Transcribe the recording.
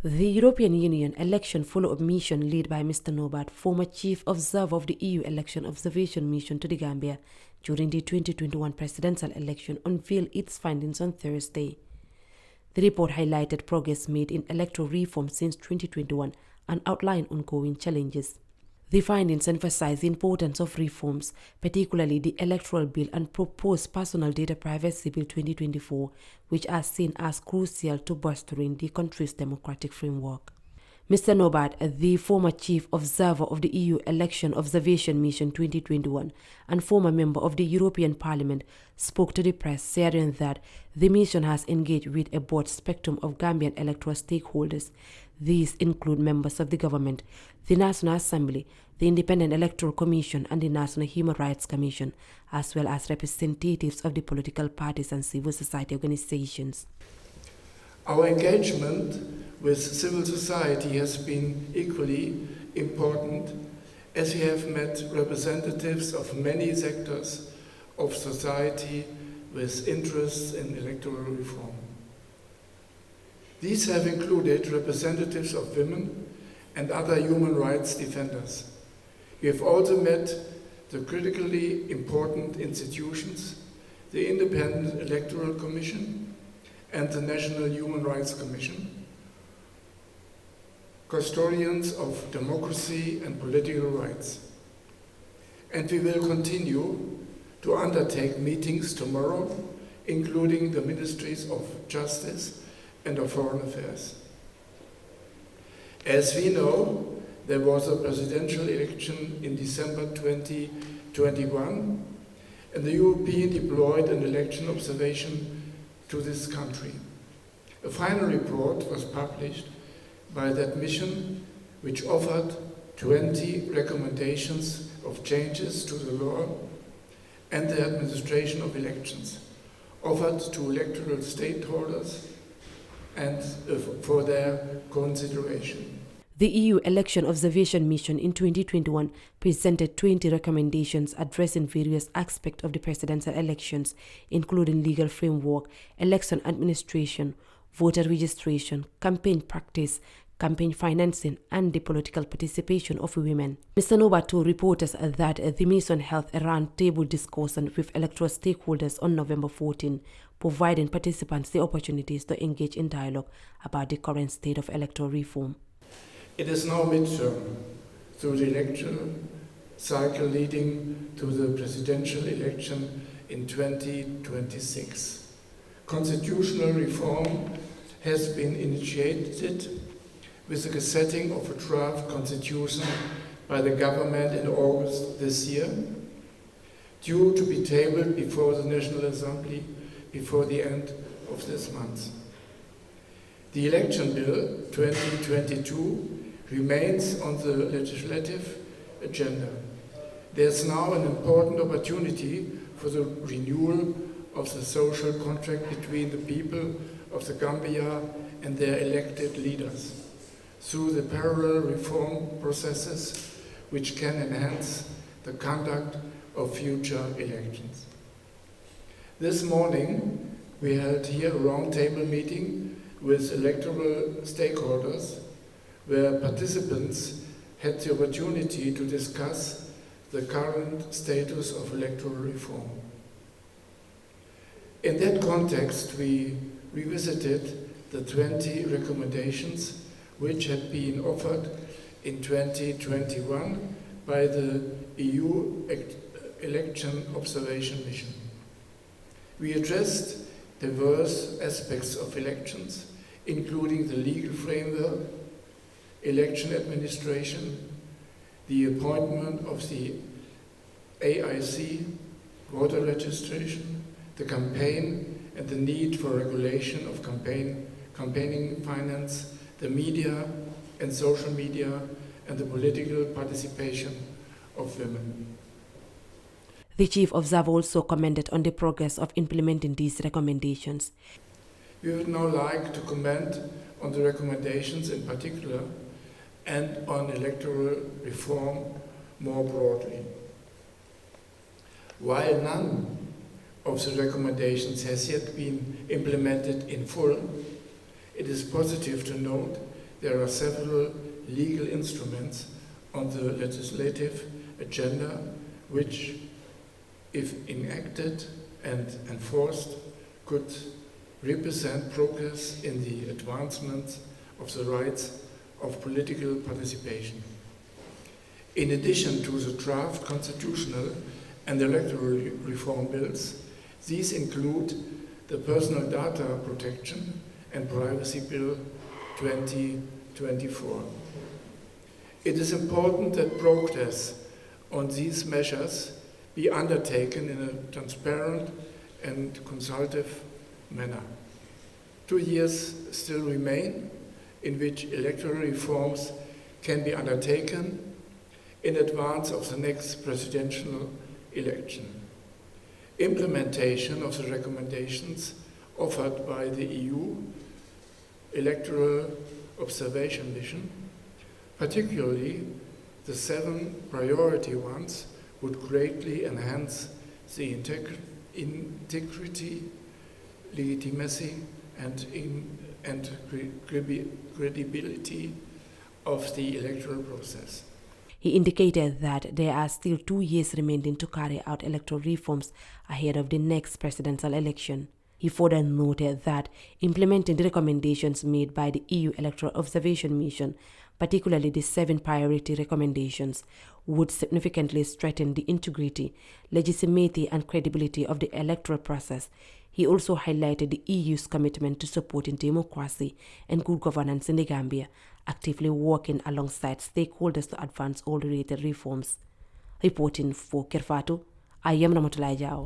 The European Union election follow-up mission led by Mr. Norbert, former chief observer of the EU election observation mission to the Gambia during the 2021 presidential election, unveiled its findings on Thursday. The report highlighted progress made in electoral reform since 2021 and outlined ongoing challenges. The findings emphasize the importance of reforms, particularly the Electoral Bill and proposed Personal Data Privacy Bill 2024, which are seen as crucial to bolstering the country's democratic framework. Mr. Norbert, the former chief observer of the EU election observation mission 2021 and former member of the European Parliament, spoke to the press, saying that the mission has engaged with a broad spectrum of Gambian electoral stakeholders. These include members of the government, the National Assembly, the Independent Electoral Commission and the National Human Rights Commission, as well as representatives of the political parties and civil society organizations. Our engagement with civil society has been equally important, as we have met representatives of many sectors of society with interests in electoral reform. These have included representatives of women and other human rights defenders. We have also met the critically important institutions, the Independent Electoral Commission and the National Human Rights Commission, custodians of democracy and political rights. And we will continue to undertake meetings tomorrow, including the Ministries of Justice and of Foreign Affairs. As we know, there was a presidential election in December 2021, and the European deployed an election observation to this country. A final report was published by that mission, which offered 20 recommendations of changes to the law and the administration of elections, offered to electoral stakeholders and for their consideration. The EU election observation mission in 2021 presented 20 recommendations addressing various aspects of the presidential elections, including legal framework, election administration, voter registration, campaign practice, campaign financing, and the political participation of women. Mr. Norbert told reporters that the mission held a round-table discussion with electoral stakeholders on November 14, providing participants the opportunities to engage in dialogue about the current state of electoral reform. It is now midterm through the election cycle leading to the presidential election in 2026. Constitutional reform has been initiated with the setting of a draft constitution by the government in August this year, due to be tabled before the National Assembly before the end of this month. The Election Bill 2022 remains on the legislative agenda. There's now an important opportunity for the renewal of the social contract between the people of the Gambia and their elected leaders through the parallel reform processes which can enhance the conduct of future elections. This morning, we held here a roundtable meeting with electoral stakeholders where participants had the opportunity to discuss the current status of electoral reform. In that context, we revisited the 20 recommendations which had been offered in 2021 by the EU Election Observation Mission. We addressed diverse aspects of elections, including the legal framework, election administration, the appointment of the AIC, voter registration, the campaign and the need for regulation of campaigning finance, the media and social media, and the political participation of women. The chief observer also commented on the progress of implementing these recommendations. We would now like to comment on the recommendations in particular and on electoral reform more broadly. While none of the recommendations has yet been implemented in full, it is positive to note there are several legal instruments on the legislative agenda which, if enacted and enforced, could represent progress in the advancement of the rights of political participation. In addition to the draft constitutional and electoral reform bills, these include the Personal Data Protection and Privacy Bill 2024. It is important that progress on these measures be undertaken in a transparent and consultative manner. 2 years still remain in which electoral reforms can be undertaken in advance of the next presidential election. Implementation of the recommendations offered by the EU Electoral Observation Mission, particularly the 7 priority ones, would greatly enhance the integrity, legitimacy, and credibility of the electoral process. He indicated that there are still 2 years remaining to carry out electoral reforms ahead of the next presidential election. He further noted that implementing the recommendations made by the EU Electoral Observation Mission, particularly the 7 priority recommendations, would significantly strengthen the integrity, legitimacy, and credibility of the electoral process. He also highlighted the EU's commitment to supporting democracy and good governance in the Gambia, actively working alongside stakeholders to advance all related reforms. Reporting for Kerfatu, I am Ramatulai Jao.